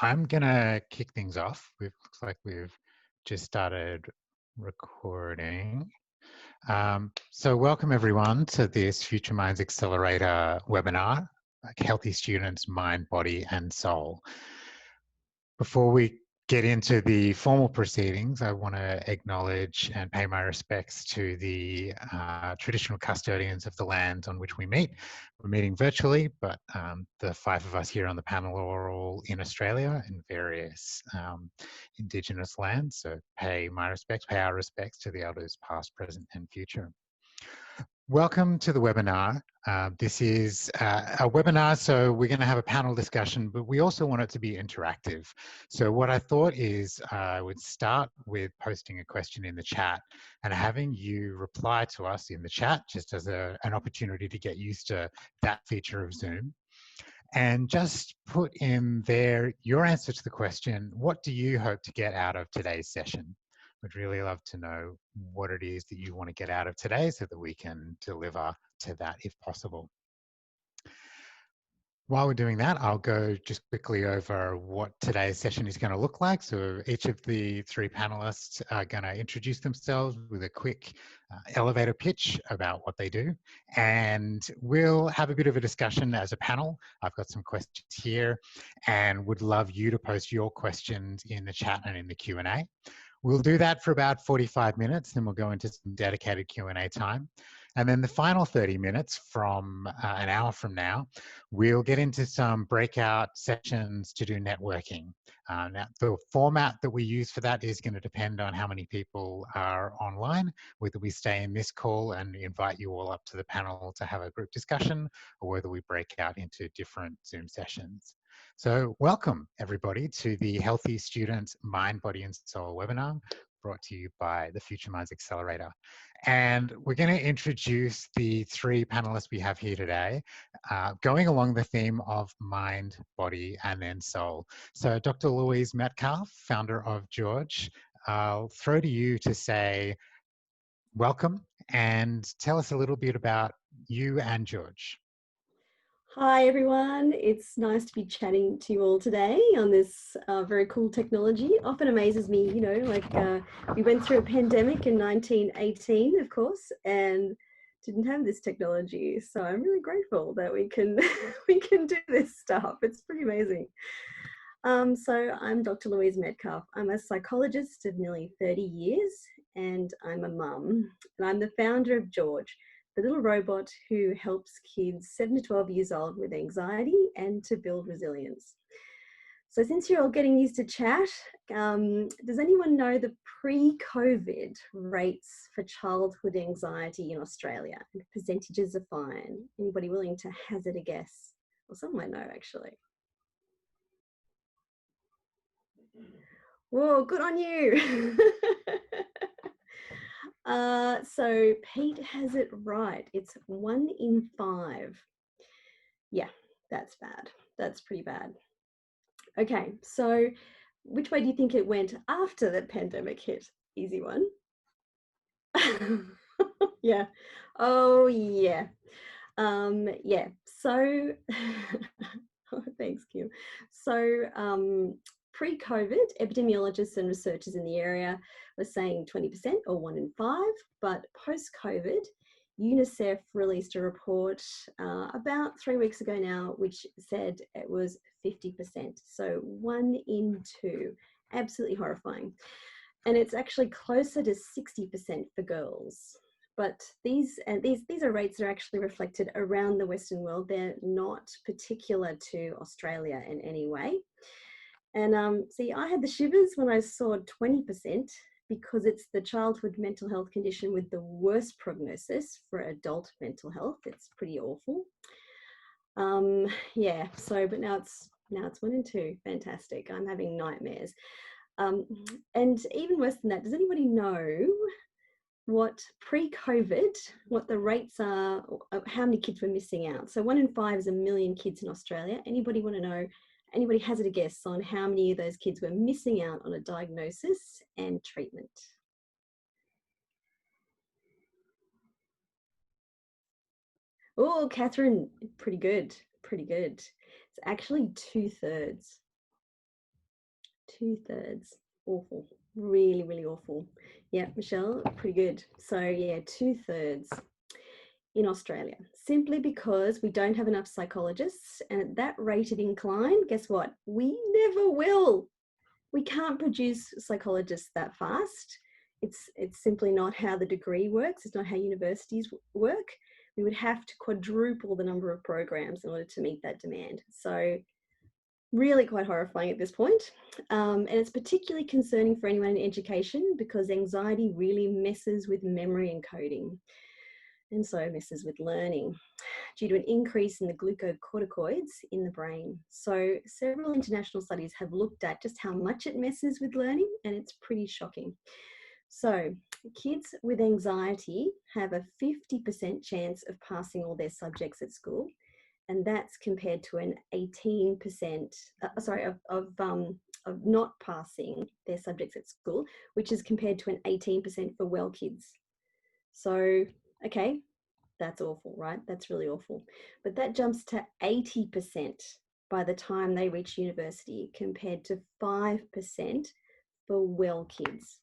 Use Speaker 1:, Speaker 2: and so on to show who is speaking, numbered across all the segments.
Speaker 1: I'm gonna kick things off. Looks like we've just started recording. So welcome everyone to this Future Minds Accelerator webinar, like Healthy Students, Mind, Body and Soul. Before we get into the formal proceedings, I want to acknowledge and pay my respects to the traditional custodians of the land on which we meet. We're meeting virtually, but the five of us here on the panel are all in Australia in various Indigenous lands. So pay our respects to the elders past, present and future. Welcome to the webinar. This is a webinar, so we're going to have a panel discussion, but we also want it to be interactive. So what I thought is I would start with posting a question in the chat and having you reply to us in the chat, just as an opportunity to get used to that feature of Zoom. And just put in there your answer to the question, what do you hope to get out of today's session? We'd really love to know what it is that you want to get out of today so that we can deliver to that if possible. While we're doing that, I'll go just quickly over what today's session is going to look like. So each of the three panelists are going to introduce themselves with a quick elevator pitch about what they do. And we'll have a bit of a discussion as a panel. I've got some questions here and would love you to post your questions in the chat and in the Q&A. We'll do that for about 45 minutes, then we'll go into some dedicated Q&A time. And then the final 30 minutes from an hour from now, we'll get into some breakout sessions to do networking. Now, the format that we use for that is going to depend on how many people are online, whether we stay in this call and invite you all up to the panel to have a group discussion, or whether we break out into different Zoom sessions. So welcome everybody to the Healthy Students Mind, Body and Soul webinar brought to you by the Future Minds Accelerator. And we're going to introduce the three panelists we have here today, going along the theme of mind, body and then soul. So Dr. Louise Metcalf, founder of Gheorg, I'll throw to you to say welcome and tell us a little bit about you and Gheorg.
Speaker 2: Hi everyone, it's nice to be chatting to you all today on this very cool technology. Often amazes me, you know, like we went through a pandemic in 1918, of course, and didn't have this technology. So I'm really grateful that we can we can do this stuff. It's pretty amazing. So I'm Dr. Louise Metcalf. I'm a psychologist of nearly 30 years and I'm a mum. And I'm the founder of Gheorg, the little robot who helps kids 7 to 12 years old with anxiety and to build resilience. So since you're all getting used to chat, does anyone know the pre-COVID rates for childhood anxiety in Australia? And percentages are fine. Anybody willing to hazard a guess? Well, some might know actually. Whoa, good on you. So Pete has it right. It's 1 in 5. Yeah, that's bad. That's pretty bad. Okay, so which way do you think it went after the pandemic hit? Easy one. Yeah. Oh, yeah. Yeah. So, oh, thanks, Kim. So, pre-COVID, epidemiologists and researchers in the area were saying 20% or 1 in 5, but post-COVID, UNICEF released a report about 3 weeks ago now, which said it was 50%. So 1 in 2, absolutely horrifying. And it's actually closer to 60% for girls. But these are rates that are actually reflected around the Western world. They're not particular to Australia in any way. And see, I had the shivers when I saw 20% because it's the childhood mental health condition with the worst prognosis for adult mental health. It's pretty awful. Yeah, so, but now it's 1 in 2. Fantastic. I'm having nightmares. And even worse than that, does anybody know what pre-COVID, what the rates are, how many kids were missing out? So 1 in 5 is 1 million kids in Australia. Anybody want to know? Anybody hazard a guess on how many of those kids were missing out on a diagnosis and treatment? Oh, Catherine, pretty good, pretty good. It's actually 2/3. 2/3. Awful. Really, really awful. Yeah, Michelle, pretty good. So yeah, 2/3 in Australia, simply because we don't have enough psychologists. And at that rate of incline, guess what? We never will. We can't produce psychologists that fast. It's simply not how the degree works. It's not how universities work. We would have to quadruple the number of programs in order to meet that demand. So really quite horrifying at this point. And it's particularly concerning for anyone in education because anxiety really messes with memory and coding, and so messes with learning due to an increase in the glucocorticoids in the brain. So several international studies have looked at just how much it messes with learning, and it's pretty shocking. So kids with anxiety have a 50% chance of passing all their subjects at school, and that's compared to an 18% of not passing their subjects at school, which is compared to an 18% for well kids. So, okay, that's awful, right? That's really awful. But that jumps to 80% by the time they reach university, compared to 5% for well kids.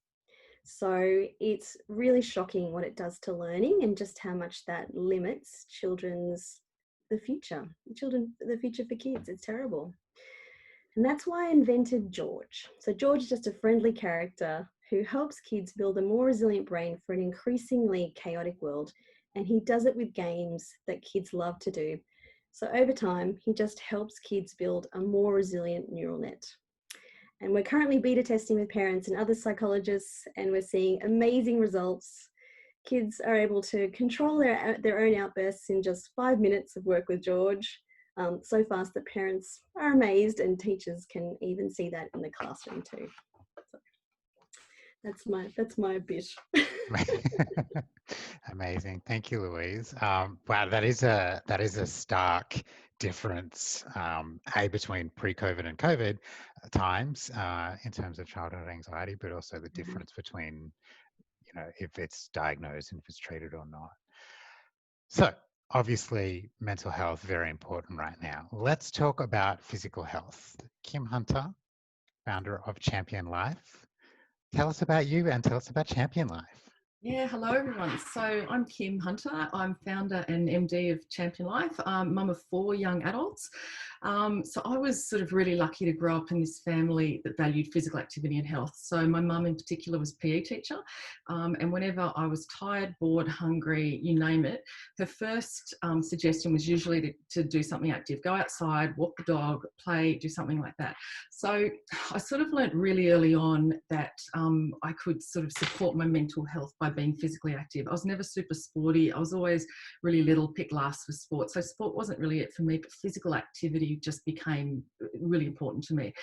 Speaker 2: So it's really shocking what it does to learning and just how much that limits the future for kids. It's terrible. And that's why I invented George. So George is just a friendly character who helps kids build a more resilient brain for an increasingly chaotic world. And he does it with games that kids love to do. So over time, he just helps kids build a more resilient neural net. And we're currently beta testing with parents and other psychologists, and we're seeing amazing results. Kids are able to control their own outbursts in just 5 minutes of work with George, so fast that parents are amazed, and teachers can even see that in the classroom too. So that's my bit.
Speaker 1: Amazing. Thank you, Louise. Wow, that is a stark difference, between pre-COVID and COVID times in terms of childhood anxiety, but also the difference between, if it's diagnosed and if it's treated or not. So obviously mental health, very important right now. Let's talk about physical health. Kim Hunter, founder of Champion Life. Tell us about you and tell us about Champion Life.
Speaker 3: Yeah, hello everyone. So I'm Kim Hunter. I'm founder and MD of Champion Life, mum of 4 young adults. So I was sort of really lucky to grow up in this family that valued physical activity and health. So my mum in particular was a PE teacher. And whenever I was tired, bored, hungry, you name it, her first suggestion was usually to do something active, go outside, walk the dog, play, do something like that. So I sort of learnt really early on that I could sort of support my mental health by being physically active. I was never super sporty. I was always really little, picked last for sport. So sport wasn't really it for me, but physical activity just became really important to me.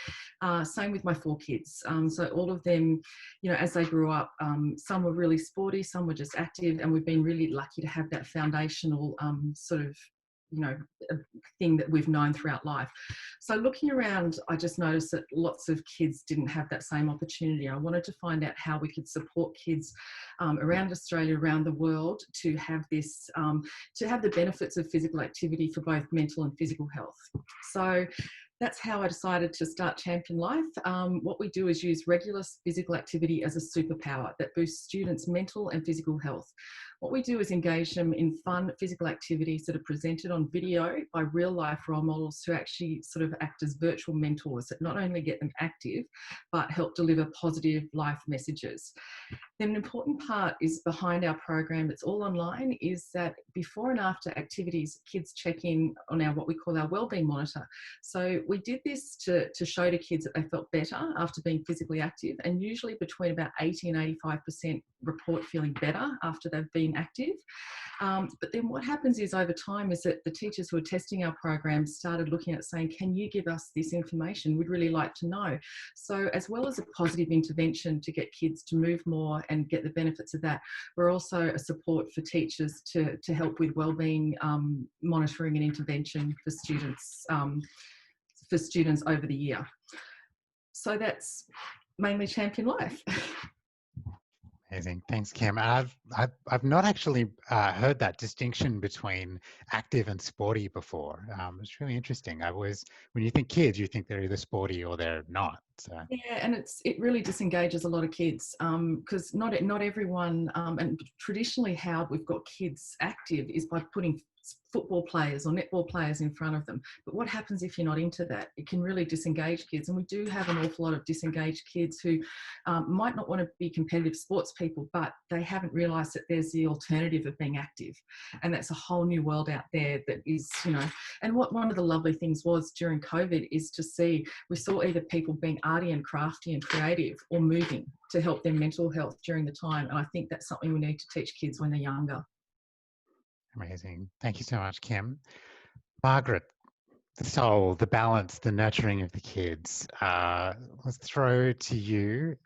Speaker 3: Same with my 4 kids. So all of them, as they grew up, some were really sporty, some were just active, and we've been really lucky to have that foundational sort of a thing that we've known throughout life. So looking around, I just noticed that lots of kids didn't have that same opportunity. I wanted to find out how we could support kids around Australia, around the world, to have this, to have the benefits of physical activity for both mental and physical health. So that's how I decided to start Champion Life. What we do is use regular physical activity as a superpower that boosts students' mental and physical health. What we do is engage them in fun physical activities that are presented on video by real life role models who actually sort of act as virtual mentors that not only get them active, but help deliver positive life messages. Then an important part is behind our program, it's all online, is that before and after activities, kids check in on what we call our wellbeing monitor. So we did this to show to kids that they felt better after being physically active, and usually between about 80 and 85% report feeling better after they've been active. But then what happens is over time is that the teachers who are testing our program started looking at saying, can you give us this information? We'd really like to know. So as well as a positive intervention to get kids to move more and get the benefits of that, we're also a support for teachers to help with wellbeing monitoring and intervention for students over the year. So that's mainly Champion Life.
Speaker 1: Amazing. Thanks, Kim. I've not actually heard that distinction between active and sporty before. It's really interesting. When you think kids, you think they're either sporty or they're not. So.
Speaker 3: Yeah, and it really disengages a lot of kids because not everyone, and traditionally how we've got kids active is by putting football players or netball players in front of them. But what happens if you're not into that? It can really disengage kids, and we do have an awful lot of disengaged kids who might not want to be competitive sports people, but they haven't realised that there's the alternative of being active, and that's a whole new world out there that is, and what one of the lovely things was during COVID is to see, we saw either people being arty and crafty and creative or moving to help their mental health during the time. And I think that's something we need to teach kids when they're younger.
Speaker 1: Amazing. Thank you so much, Kim. Margaret, the soul, the balance, the nurturing of the kids. Let's throw to you.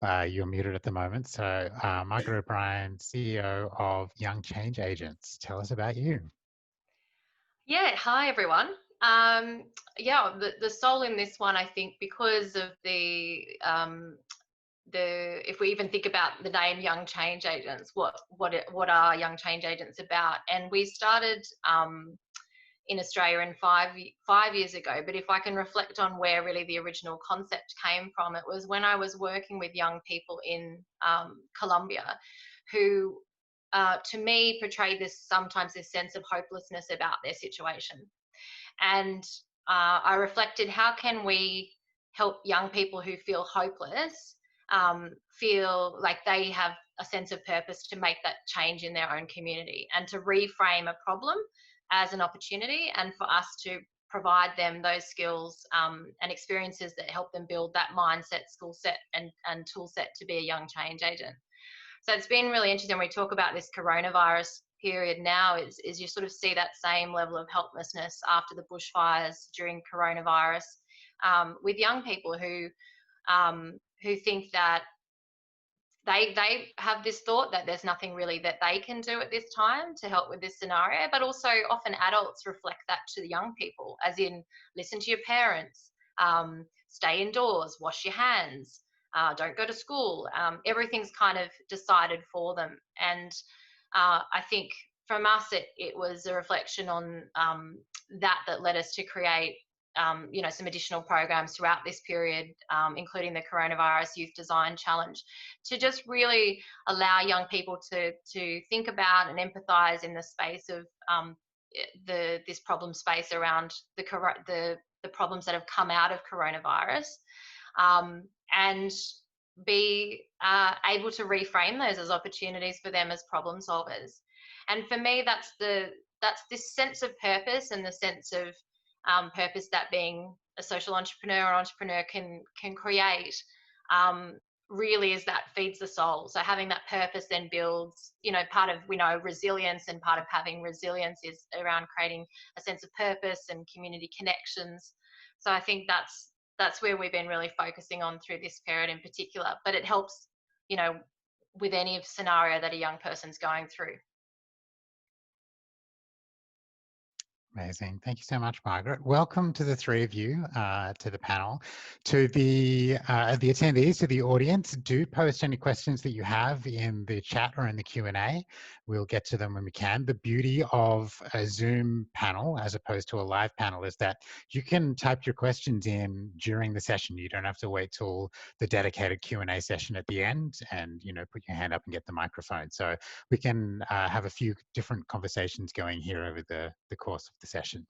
Speaker 1: You're muted at the moment. So Margaret O'Brien, CEO of Young Change Agents. Tell us about you.
Speaker 4: Yeah, hi everyone. The soul in this one, I think, because of the if we even think about the name Young Change Agents, what are Young Change Agents about? And we started in Australia in five years ago. But if I can reflect on where really the original concept came from, it was when I was working with young people in Colombia, who to me portrayed sometimes this sense of hopelessness about their situation. And I reflected, how can we help young people who feel hopeless feel like they have a sense of purpose to make that change in their own community, and to reframe a problem as an opportunity, and for us to provide them those skills and experiences that help them build that mindset, skill set and tool set to be a young change agent. So it's been really interesting. We talk about this coronavirus period now, is you sort of see that same level of helplessness after the bushfires during coronavirus with young people who think that they have this thought that there's nothing really that they can do at this time to help with this scenario. But also often adults reflect that to the young people, as in, listen to your parents, stay indoors, wash your hands, don't go to school. Everything's kind of decided for them. And I think from us, it was a reflection on that led us to create some additional programs throughout this period, including the Coronavirus Youth Design Challenge, to just really allow young people to think about and empathise in the space of this problem space around the problems that have come out of coronavirus, and be able to reframe those as opportunities for them as problem solvers. And for me, that's this sense of purpose, and the sense of purpose that being a social entrepreneur can create, really is that feeds the soul. So having that purpose then builds, part of, resilience, and part of having resilience is around creating a sense of purpose and community connections. So I think that's where we've been really focusing on through this period in particular. But it helps, with any scenario that a young person's going through.
Speaker 1: Amazing. Thank you so much, Margaret. Welcome to the three of you, to the panel. To the attendees, to the audience, do post any questions that you have in the chat or in the Q&A. We'll get to them when we can. The beauty of a Zoom panel, as opposed to a live panel, is that you can type your questions in during the session. You don't have to wait till the dedicated Q&A session at the end and, put your hand up and get the microphone. So we can have a few different conversations going here over the course of the session.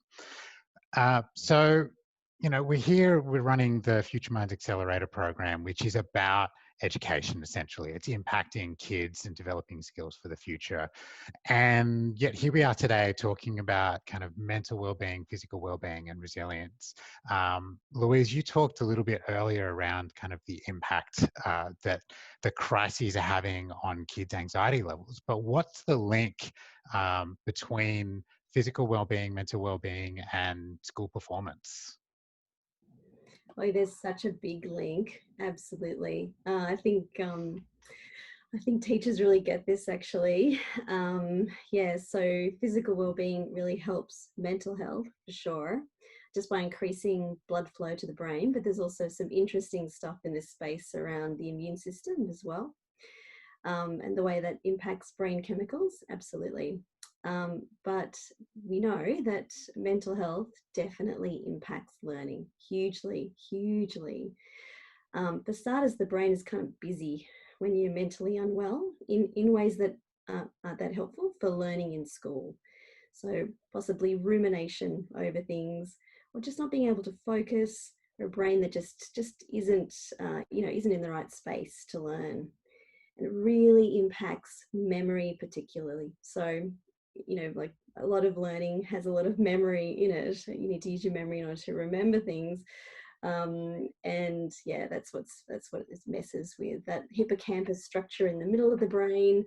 Speaker 1: We're running the Future Minds Accelerator program, which is about education, essentially. It's impacting kids and developing skills for the future. And yet here we are today talking about kind of mental well-being, physical well-being, and resilience. Louise, you talked a little bit earlier around kind of the impact that the crises are having on kids' anxiety levels. But what's the link between physical well-being, mental well-being, and school performance?
Speaker 2: Oh, there's such a big link. Absolutely. I think teachers really get this, actually. So physical well-being really helps mental health, for sure, just by increasing blood flow to the brain. But there's also some interesting stuff in this space around the immune system as well. and the way that impacts brain chemicals, absolutely. But we know that mental health definitely impacts learning hugely, hugely. For starters, the brain is kind of busy when you're mentally unwell in ways that aren't that helpful for learning in school. So possibly rumination over things, or just not being able to focus, or a brain that just isn't isn't in the right space to learn. And it really impacts memory particularly. So, like a lot of learning has a lot of memory in it. You need to use your memory in order to remember things. And yeah, that's what it messes with. That hippocampus structure in the middle of the brain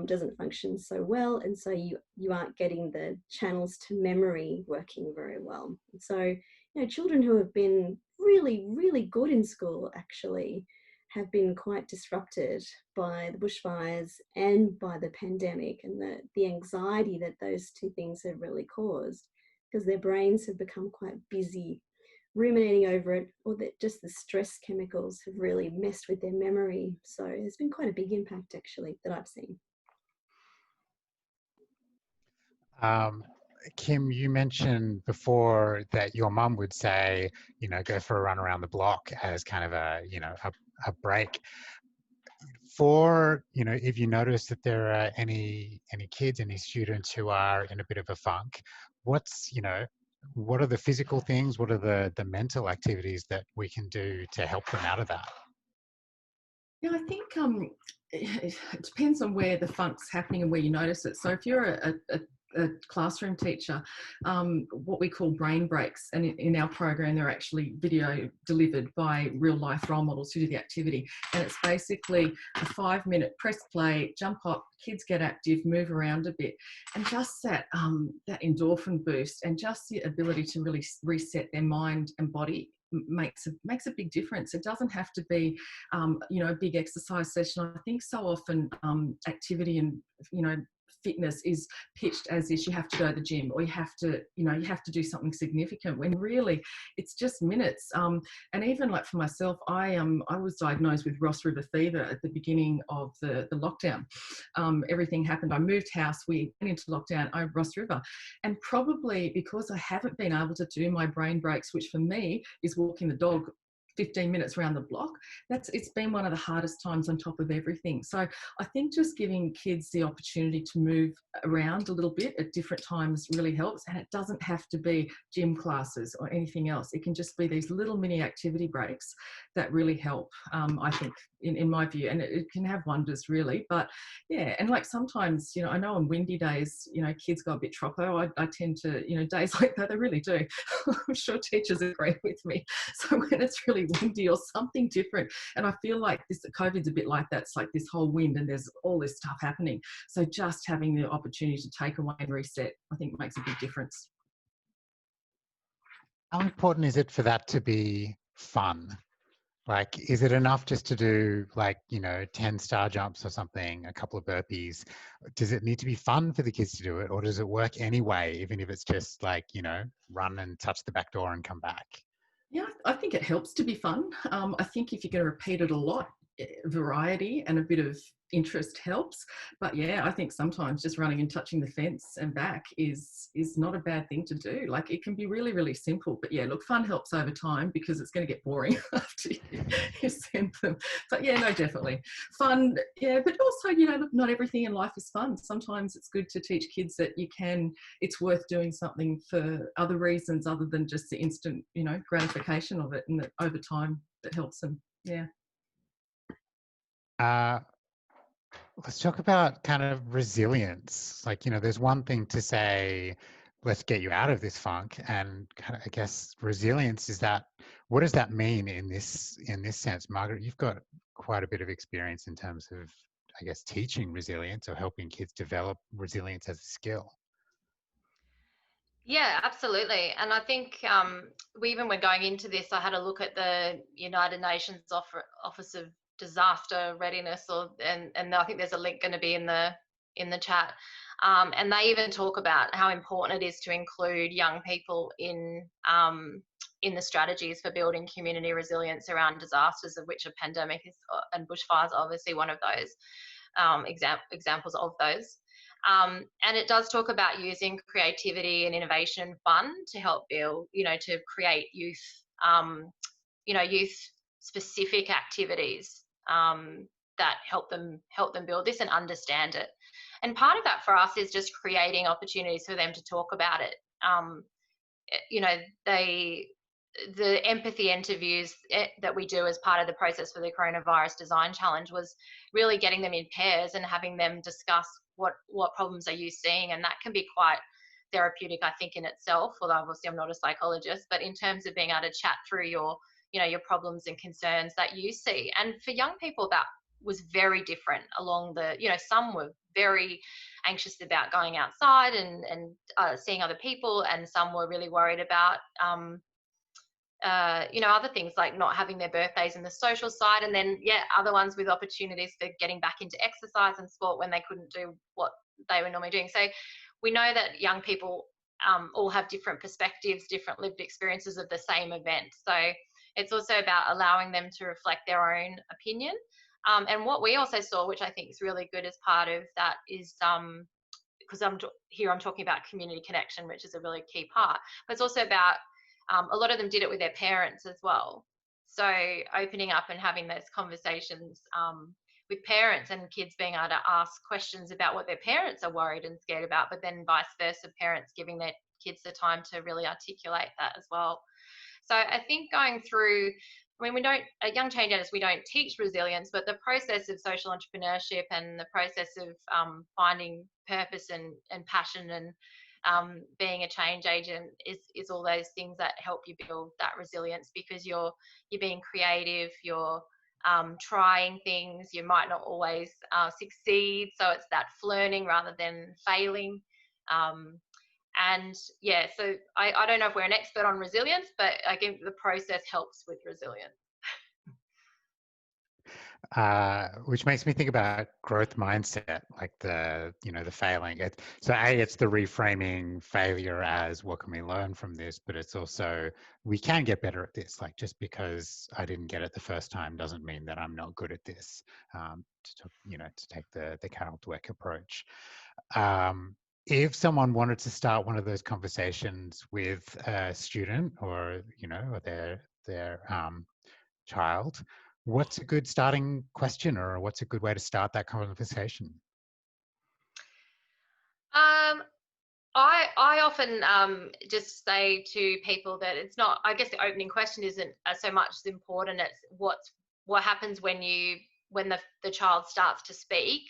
Speaker 2: doesn't function so well, and so you aren't getting the channels to memory working very well. So, children who have been really, really good in school actually have been quite disrupted by the bushfires and by the pandemic, and the anxiety that those two things have really caused, because their brains have become quite busy ruminating over it, or that just the stress chemicals have really messed with their memory. So there's been quite a big impact actually that I've seen.
Speaker 1: Kim, you mentioned before that your mum would say, go for a run around the block as kind of a break. For, if you notice that there are any kids, any students who are in a bit of a funk, what are the physical things, what are the mental activities that we can do to help them out of that?
Speaker 3: Yeah, I think it depends on where the funk's happening and where you notice it. So if you're a classroom teacher, what we call brain breaks, and in our program they're actually video delivered by real life role models who do the activity, and it's basically a 5-minute press play, jump up, kids get active, move around a bit, and just that endorphin boost and just the ability to really reset their mind and body makes a big difference. It doesn't have to be a big exercise session. I think so often activity and fitness is pitched as if you have to go to the gym, or you have to do something significant, when really it's just minutes. And even like for myself, I was diagnosed with Ross River fever at the beginning of the lockdown. Everything happened. I moved house, we went into lockdown, Ross River. And probably because I haven't been able to do my brain breaks, which for me is walking the dog 15 minutes around the block, it's been one of the hardest times on top of everything. So I think just giving kids the opportunity to move around a little bit at different times really helps. And it doesn't have to be gym classes or anything else. It can just be these little mini activity breaks that really help, I think, in my view, and it can have wonders really. But yeah, and like sometimes, I know on windy days, kids go a bit troppo. I tend to, days like that, they really do. I'm sure teachers agree with me. So when it's really windy or something different, and I feel like this COVID's a bit like that. It's like this whole wind and there's all this stuff happening. So just having the opportunity to take away and reset, I think makes a big difference.
Speaker 1: How important is it for that to be fun? Like, is it enough just to do 10 star jumps or something, a couple of burpees? Does it need to be fun for the kids to do it, or does it work anyway, even if it's just run and touch the back door and come back?
Speaker 3: Yeah, I think it helps to be fun. I think if you're going to repeat it a lot, variety and a bit of interest helps. But yeah, I think sometimes just running and touching the fence and back is not a bad thing to do. Like, it can be really, really simple. But yeah, look, fun helps over time, because it's going to get boring after you send them. But yeah, no, definitely fun. Yeah, but also, look, not everything in life is fun. Sometimes it's good to teach kids that it's worth doing something for other reasons other than just the instant, gratification of it, and that over time that helps them. Yeah.
Speaker 1: Let's talk about kind of resilience. There's one thing to say, let's get you out of this funk, and kind of, I guess, resilience is that. What does that mean in this sense, Margaret? You've got quite a bit of experience in terms of, I guess, teaching resilience or helping kids develop resilience as a skill.
Speaker 4: Yeah, absolutely. And I think we even when going into this, I had a look at the United Nations Office of Disaster Readiness, and I think there's a link going to be in the in the chat. And they even talk about how important it is to include young people in the strategies for building community resilience around disasters, of which a pandemic is, and bushfires are obviously one of those examples of those. And it does talk about using creativity and innovation and fun to help build, to create youth, youth specific activities that help them build this and understand it. And part of that for us is just creating opportunities for them to talk about it. The empathy interviews that we do as part of the process for the Coronavirus Design Challenge was really getting them in pairs and having them discuss what problems are you seeing, and that can be quite therapeutic, I think, in itself, although obviously I'm not a psychologist, but in terms of being able to chat through your problems and concerns that you see. And for young people, that was very different along the, some were very anxious about going outside and seeing other people, and some were really worried about other things like not having their birthdays in the social side, and then other ones with opportunities for getting back into exercise and sport when they couldn't do what they were normally doing. So we know that young people all have different perspectives, different lived experiences of the same event. So it's also about allowing them to reflect their own opinion. And what we also saw, which I think is really good as part of that, is because I'm talking about community connection, which is a really key part, but it's also about a lot of them did it with their parents as well. So opening up and having those conversations with parents, and kids being able to ask questions about what their parents are worried and scared about, but then vice versa, parents giving their kids the time to really articulate that as well. So I think going through, at Young Change Agents, we don't teach resilience, but the process of social entrepreneurship and the process of finding purpose and passion and being a change agent is all those things that help you build that resilience, because you're being creative, you're trying things, you might not always succeed, so it's that learning rather than failing. So I don't know if we're an expert on resilience, but I think the process helps with resilience.
Speaker 1: Which makes me think about growth mindset, like the failing. It's the reframing failure as what can we learn from this, but it's also we can get better at this. Like, just because I didn't get it the first time doesn't mean that I'm not good at this. To take the Carol Dweck approach. If someone wanted to start one of those conversations with a student or their child, what's a good starting question, or what's a good way to start that conversation?
Speaker 4: I often just say to people that it's not, I guess the opening question isn't so much as important as what happens when the child starts to speak,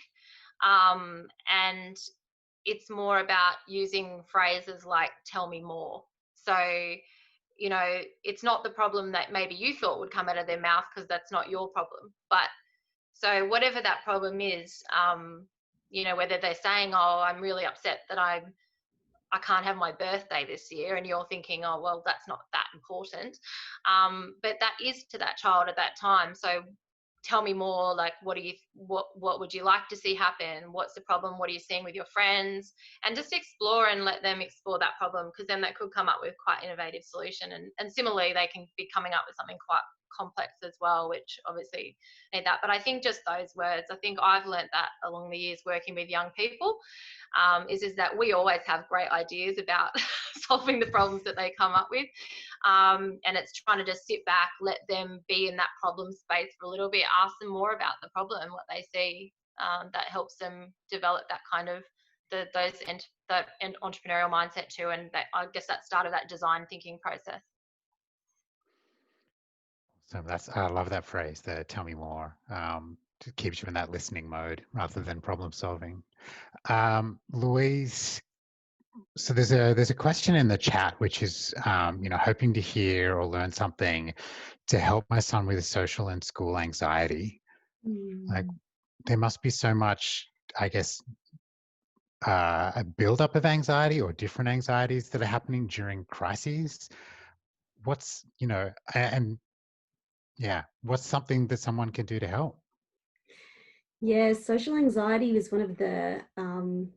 Speaker 4: and it's more about using phrases like "tell me more." So it's not the problem that maybe you thought would come out of their mouth, because that's not your problem. But so whatever that problem is, whether they're saying, "Oh, I'm really upset that I can't have my birthday this year," and you're thinking, "Oh, well, that's not that important," but that is to that child at that time. So tell me more, like what would you like to see happen? What's the problem? What are you seeing with your friends? And just explore and let them explore that problem, because then that could come up with quite innovative solution. And similarly, they can be coming up with something quite complex as well, which obviously need that. But I think just those words, I think I've learned that along the years working with young people, is that we always have great ideas about solving the problems that they come up with. And it's trying to just sit back, let them be in that problem space for a little bit, ask them more about the problem, what they see, that helps them develop that kind of that entrepreneurial mindset too. And I guess that started that design thinking process.
Speaker 1: So I love that phrase, the "tell me more." It keeps you in that listening mode rather than problem solving. Louise, so there's a question in the chat, which is hoping to hear or learn something to help my son with social and school anxiety. Like, there must be so much, I guess, a buildup of anxiety or different anxieties that are happening during crises. What's what's something that someone can do to help?
Speaker 2: Yeah, social anxiety was one of the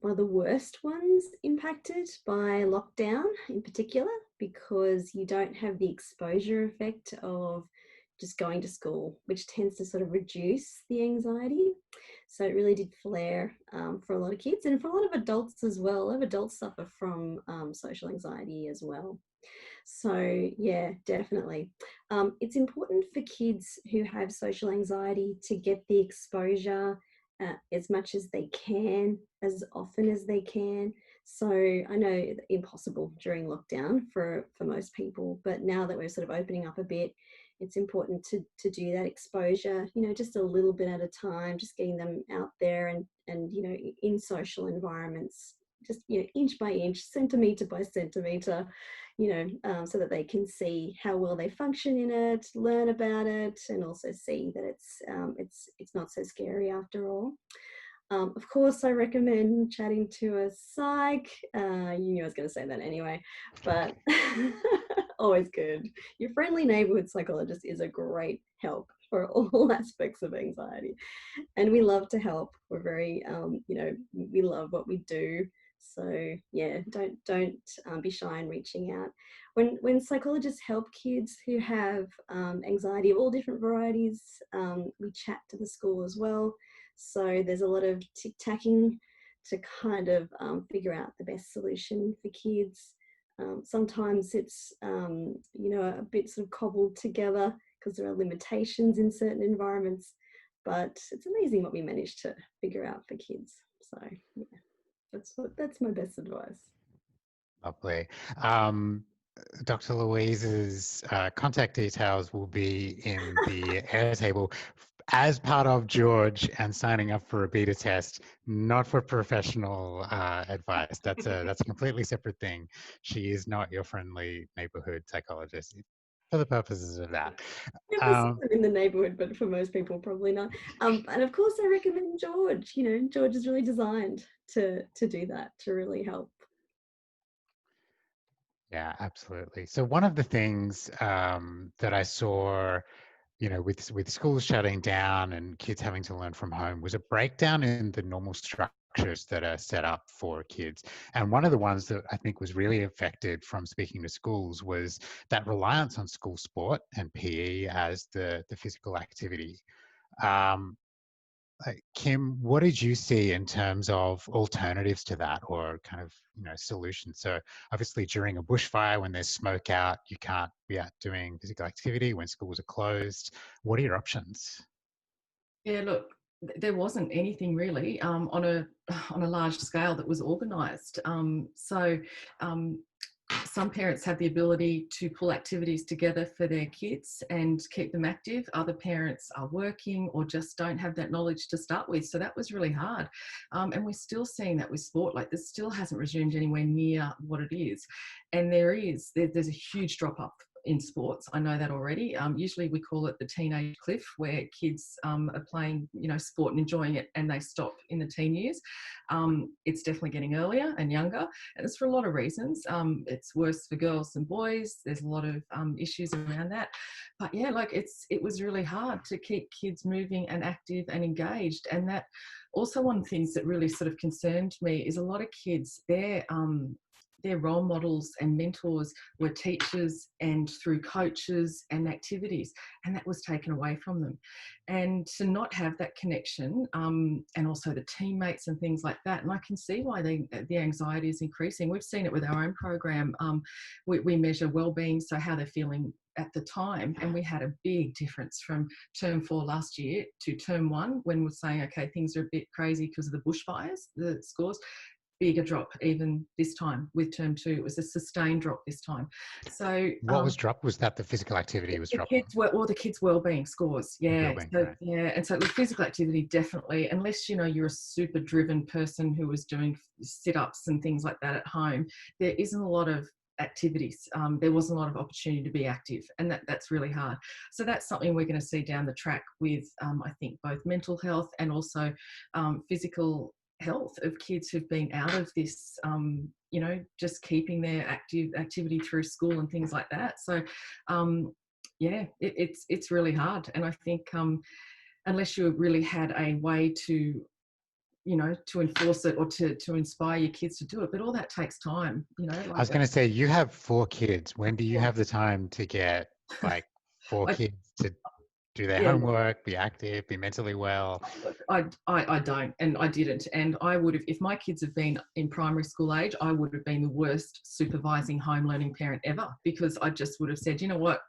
Speaker 2: worst ones impacted by lockdown in particular, because you don't have the exposure effect of just going to school, which tends to sort of reduce the anxiety. So it really did flare for a lot of kids, and for a lot of adults as well. A lot of adults suffer from social anxiety as well. So yeah, definitely. It's important for kids who have social anxiety to get the exposure as much as they can, as often as they can. So I know it's impossible during lockdown for most people, but now that we're sort of opening up a bit, it's important to do that exposure, just a little bit at a time, just getting them out there and in social environments, just inch by inch, centimeter by centimeter, so that they can see how well they function in it, learn about it, and also see that it's not so scary after all. Of course, I recommend chatting to a psych. You knew I was going to say that anyway, but always good. Your friendly neighborhood psychologist is a great help for all aspects of anxiety, and we love to help. We're very, we love what we do. So yeah, don't be shy in reaching out. When psychologists help kids who have anxiety of all different varieties, we chat to the school as well. So there's a lot of tic-tacking to kind of figure out the best solution for kids. Sometimes it's a bit sort of cobbled together because there are limitations in certain environments, but it's amazing what we manage to figure out for kids. So yeah, that's my best advice.
Speaker 1: Lovely. Dr. Louise's contact details will be in the Airtable as part of Gheorg and signing up for a beta test, not for professional advice. That's a completely separate thing. She is not your friendly neighborhood psychologist for the purposes of that.
Speaker 2: Yeah, for some in the neighborhood, but for most people, probably not. And of course, I recommend Gheorg. Gheorg is really designed to do that, to really help.
Speaker 1: Yeah, absolutely. So one of the things that I saw, with schools shutting down and kids having to learn from home, was a breakdown in the normal structures that are set up for kids. And one of the ones that I think was really affected from speaking to schools was that reliance on school sport and PE as the physical activity. Kim, what did you see in terms of alternatives to that, or kind of solutions? So obviously during a bushfire, when there's smoke out, you can't be out doing physical activity when schools are closed. What are your options?
Speaker 3: Yeah, look, there wasn't anything really on a large scale that was organised. Some parents have the ability to pull activities together for their kids and keep them active. Other parents are working or just don't have that knowledge to start with. So that was really hard. And we're still seeing that with sport. Like, this still hasn't resumed anywhere near what it is. And there's a huge drop off in sports. I know that already. Usually we call it the teenage cliff, where kids are playing, sport and enjoying it, and they stop in the teen years. It's definitely getting earlier and younger, and it's for a lot of reasons. It's worse for girls than boys. There's a lot of issues around that. But yeah, it was really hard to keep kids moving and active and engaged. And that also, one of the things that really sort of concerned me is a lot of kids, their role models and mentors were teachers and through coaches and activities, and that was taken away from them. And to not have that connection, and also the teammates and things like that, and I can see why the anxiety is increasing. We've seen it with our own program. We measure wellbeing, so how they're feeling at the time, and we had a big difference from term 4 last year to term 1, when we're saying, okay, things are a bit crazy because of the bushfires, the scores. Bigger drop even this time with term 2. It was a sustained drop this time. So
Speaker 1: what was dropped? Was that the physical activity was dropping?
Speaker 3: The kids' wellbeing scores. Yeah.
Speaker 1: Right.
Speaker 3: Yeah. And so the physical activity, definitely, unless you're a super driven person who was doing sit-ups and things like that at home, there isn't a lot of activities. There wasn't a lot of opportunity to be active, and that's really hard. So that's something we're going to see down the track with I think both mental health and also physical health of kids who've been out of this, just keeping their activity through school and things like that. So yeah, it's really hard. And I think unless you really had a way to, to enforce it or to inspire your kids to do it. But all that takes time,
Speaker 1: I was going to say, you have 4 kids. When do you have the time to get like 4
Speaker 3: I,
Speaker 1: kids to do their
Speaker 3: yeah,
Speaker 1: homework, be active, be mentally well?
Speaker 3: I don't, and I didn't. And I would have, if my kids had been in primary school age, I would have been the worst supervising home learning parent ever, because I just would have said, you know what,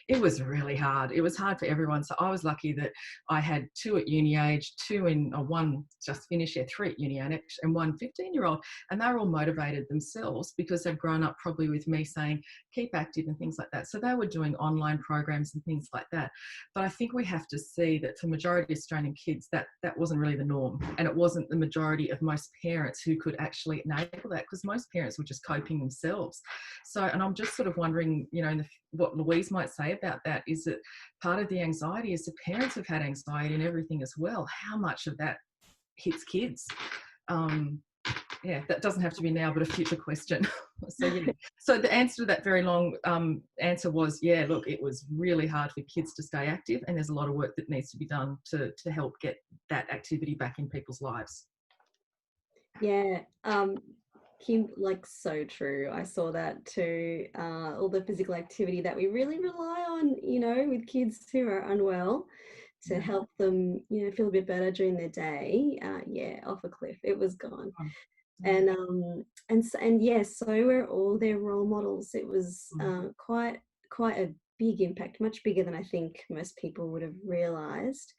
Speaker 3: it was really hard. It was hard for everyone. So I was lucky that I had 2 at uni age, 2 in, one just finished, 3 at uni age, and 1 15-year-old. And they were all motivated themselves because they've grown up probably with me saying, keep active and things like that. So they were doing online programs and things like that. But I think we have to see that for majority of Australian kids, that wasn't really the norm. And it wasn't the majority of most parents who could actually enable that, because most parents were just coping themselves. So, and I'm just sort of wondering, what Louise might say about that is that part of the anxiety is the parents have had anxiety and everything as well. How much of that hits kids? Yeah, that doesn't have to be now, but a future question. So yeah, so the answer to that very long answer was, yeah, look, it was really hard for kids to stay active, and there's a lot of work that needs to be done to help get that activity back in people's lives.
Speaker 2: Yeah, Kim, like, so true. I saw that too. All the physical activity that we really rely on, with kids who are unwell, to help them, feel a bit better during their day. Yeah, off a cliff. It was gone. And yes, so we're all their role models. It was quite a big impact, much bigger than I think most people would have realised.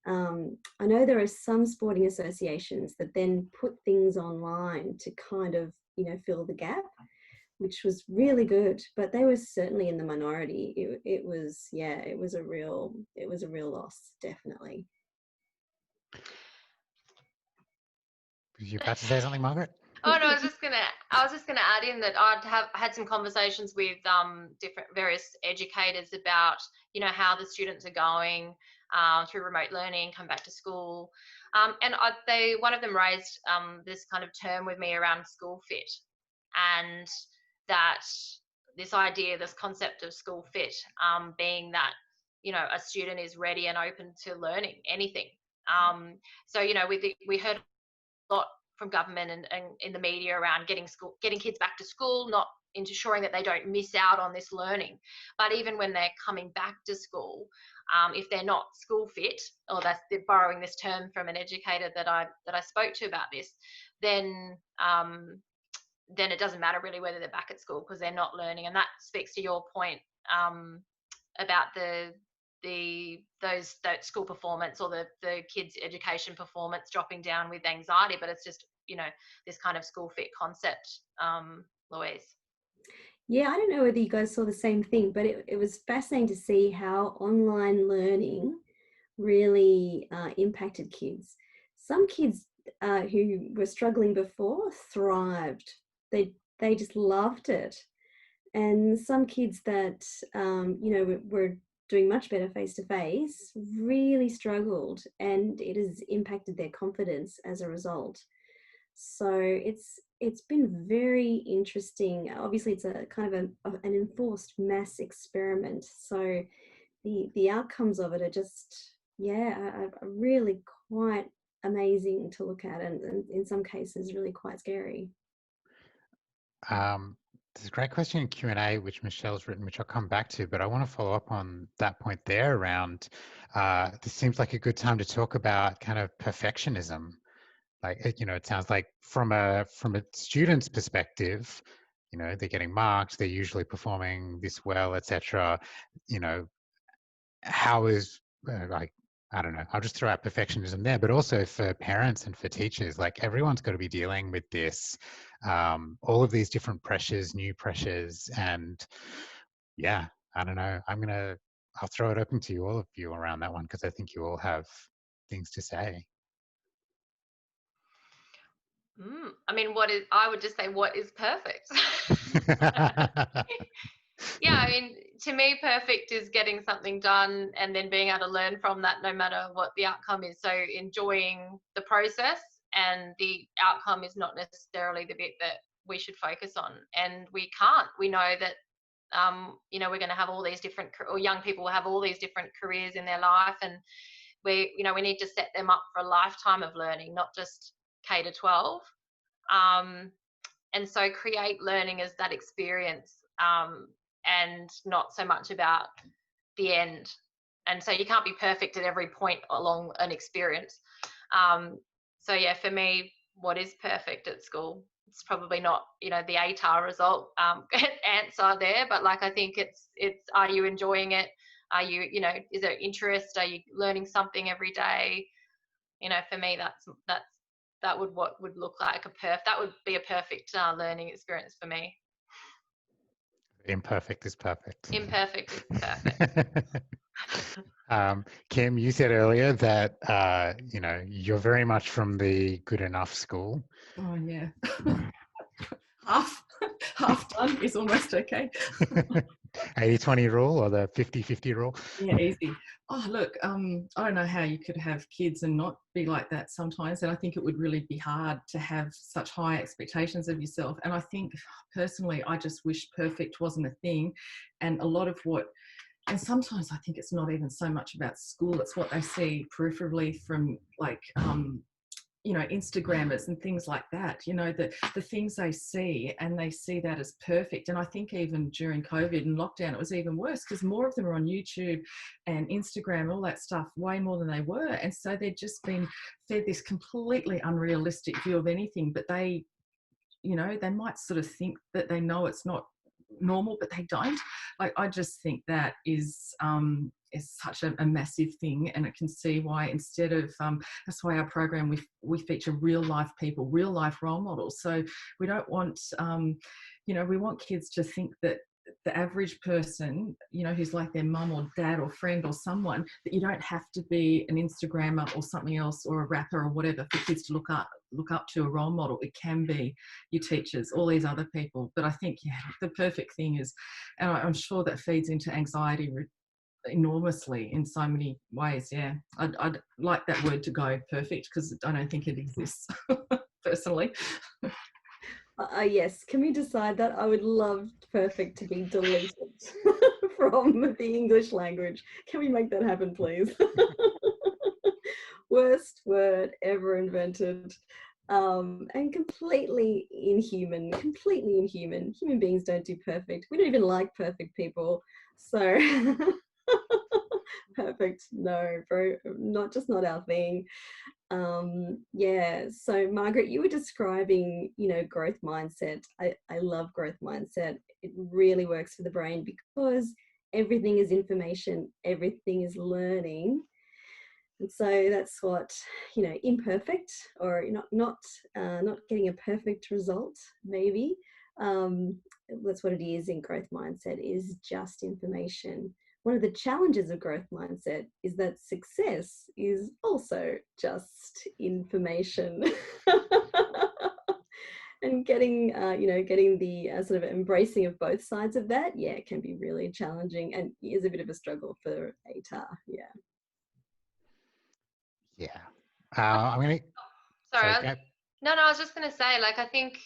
Speaker 2: I know there are some sporting associations that then put things online to kind of, fill the gap, which was really good, but they were certainly in the minority. It was a real loss, definitely.
Speaker 1: Were you about to say something, Margaret?
Speaker 4: Oh no, I was just gonna add in that I'd had some conversations with different various educators about how the students are going through remote learning, come back to school, and one of them raised this kind of term with me around school fit, and that this concept of school fit being that a student is ready and open to learning anything. So we heard a lot from government and in the media around getting kids back to school, not ensuring that they don't miss out on this learning. But even when they're coming back to school, if they're not school fit, or they're borrowing this term from an educator that I spoke to about this, then it doesn't matter really whether they're back at school, because they're not learning. And that speaks to your point about that school performance, or the kids' education performance dropping down with anxiety. But it's just this kind of school fit concept, Louise.
Speaker 2: Yeah, I don't know whether you guys saw the same thing, but it was fascinating to see how online learning really impacted kids. Some kids who were struggling before thrived. They just loved it. And some kids that were doing much better face-to-face really struggled, and it has impacted their confidence as a result. So it's been very interesting. Obviously, it's a kind of an enforced mass experiment. So the outcomes of it are just, are really quite amazing to look at, and in some cases really quite scary.
Speaker 1: There's a great question in Q&A, which Michelle's written, which I'll come back to, but I want to follow up on that point there around, this seems like a good time to talk about kind of perfectionism. Like, it sounds like from a student's perspective, they're getting marked, they're usually performing this well, etc. How is, I don't know, I'll just throw out perfectionism there, but also for parents and for teachers, like everyone's got to be dealing with this, all of these different pressures, new pressures. And yeah, I don't know, I'll throw it open to you, all of you, around that one, because I think you all have things to say.
Speaker 4: I mean, I would just say, what is perfect? Yeah, I mean, to me, perfect is getting something done and then being able to learn from that, no matter what the outcome is. So enjoying the process, and the outcome is not necessarily the bit that we should focus on. And we know that you know, we're going to have all these different, or young people will have all these different careers in their life, and we need to set them up for a lifetime of learning, not just K to 12. And so create learning as that experience, and not so much about the end. And so you can't be perfect at every point along an experience. So yeah, for me, what is perfect at school? It's probably not, you know, the ATAR result answer there, but like, I think it's are you enjoying it? Are you, you know, is there interest? Are you learning something every day? You know, for me, that would what would look like that would be a perfect learning experience for me.
Speaker 1: Imperfect is perfect.
Speaker 4: Imperfect is perfect.
Speaker 1: Kim, you said earlier that you know, you're very much from the good enough school.
Speaker 3: Oh yeah. half done is almost okay.
Speaker 1: 80-20 rule or the 50-50 rule?
Speaker 3: Yeah, easy. Oh, look, I don't know how you could have kids and not be like that sometimes. And I think it would really be hard to have such high expectations of yourself. And I think personally, I just wish perfect wasn't a thing. And a lot of and sometimes I think it's not even so much about school, it's what they see peripherally from like, you know, Instagrammers and things like that, you know, the things they see, and they see that as perfect. And I think even during COVID and lockdown, it was even worse because more of them are on YouTube and Instagram, all that stuff, way more than they were. And so they'd just been fed this completely unrealistic view of anything, but they, you know, they might sort of think that they know it's not normal, but they don't. Like, I just think that is such a massive thing, and I can see why instead of that's why our program we feature real life people, real life role models. So we don't want you know, we want kids to think that the average person, you know, who's like their mum or dad or friend or someone, that you don't have to be an Instagrammer or something else or a rapper or whatever for kids to look up to a role model. It can be your teachers, all these other people. But I think, yeah, the perfect thing is, and I'm sure that feeds into anxiety enormously in so many ways. Yeah, I'd like that word to go, perfect, because I don't think it exists personally.
Speaker 2: Yes, can we decide that? I would love perfect to be deleted from the English language. Can we make that happen, please? Worst word ever invented. And completely inhuman. Human beings don't do perfect. We don't even like perfect people. So perfect, no, bro, not our thing. Yeah, so Margaret, you were describing, you know, growth mindset. I love growth mindset. It really works for the brain because everything is information, everything is learning. And so that's what, you know, imperfect or not getting a perfect result, maybe. That's what it is in growth mindset, is just information. One of the challenges of growth mindset is that success is also just information. And getting the sort of embracing of both sides of that, yeah, it can be really challenging and is a bit of a struggle for ATAR, yeah.
Speaker 1: Yeah. I'm going to...
Speaker 4: Sorry. No, I was just going to say, like, I think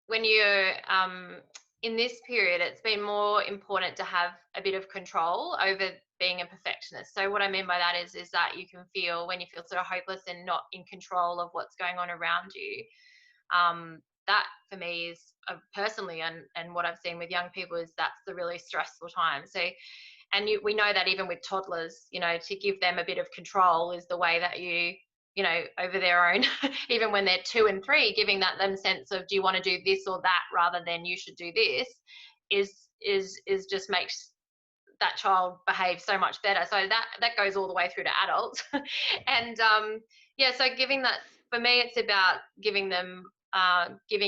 Speaker 4: when you're in this period, it's been more important to have a bit of control over being a perfectionist. So what I mean by that is that you can feel, when you feel sort of hopeless and not in control of what's going on around you, that for me is personally, and what I've seen with young people, is that's the really stressful time. So, and we know that even with toddlers, you know, to give them a bit of control is the way that you know, over their own, even when they're 2 and 3, giving them sense of, do you want to do this or that rather than you should do this, is just makes that child behave so much better. So that goes all the way through to adults. And yeah, so giving that, for me, it's about giving